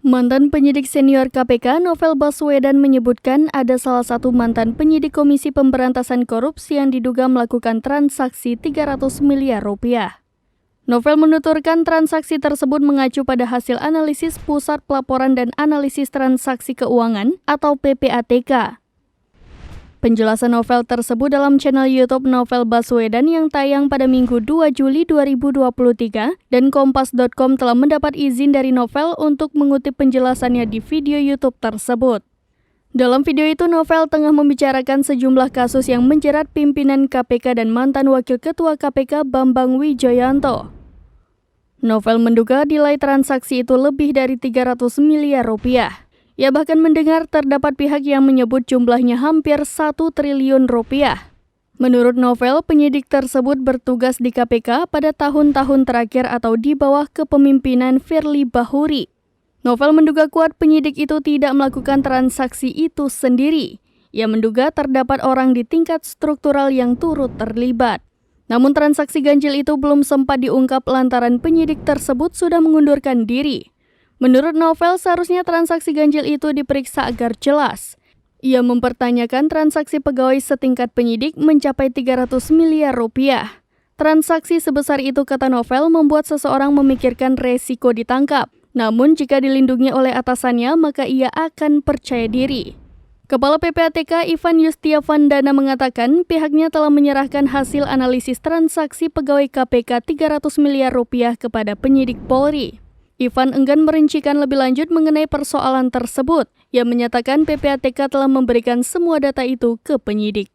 Mantan penyidik senior KPK Novel Baswedan menyebutkan ada salah satu mantan penyidik Komisi Pemberantasan Korupsi yang diduga melakukan transaksi 300 miliar rupiah. Novel menuturkan transaksi tersebut mengacu pada hasil analisis Pusat Pelaporan dan Analisis Transaksi Keuangan atau PPATK. Penjelasan Novel tersebut dalam channel YouTube Novel Baswedan yang tayang pada Minggu 2 Juli 2023 dan Kompas.com telah mendapat izin dari Novel untuk mengutip penjelasannya di video YouTube tersebut. Dalam video itu Novel tengah membicarakan sejumlah kasus yang menjerat pimpinan KPK dan mantan Wakil Ketua KPK Bambang Wijoyanto. Novel menduga nilai transaksi itu lebih dari 300 miliar rupiah. Ia bahkan mendengar terdapat pihak yang menyebut jumlahnya hampir 1 triliun rupiah. Menurut Novel, penyidik tersebut bertugas di KPK pada tahun-tahun terakhir atau di bawah kepemimpinan Firly Bahuri. Novel menduga kuat penyidik itu tidak melakukan transaksi itu sendiri. Ia menduga terdapat orang di tingkat struktural yang turut terlibat. Namun transaksi ganjil itu belum sempat diungkap lantaran penyidik tersebut sudah mengundurkan diri. Menurut Novel, seharusnya transaksi ganjil itu diperiksa agar jelas. Ia mempertanyakan transaksi pegawai setingkat penyidik mencapai 300 miliar rupiah. Transaksi sebesar itu, kata Novel, membuat seseorang memikirkan resiko ditangkap. Namun jika dilindungi oleh atasannya, maka ia akan percaya diri. Kepala PPATK Ivan Yustiavandana mengatakan pihaknya telah menyerahkan hasil analisis transaksi pegawai KPK 300 miliar rupiah kepada penyidik Polri. Ivan enggan merincikan lebih lanjut mengenai persoalan tersebut. Ia menyatakan PPATK telah memberikan semua data itu ke penyidik.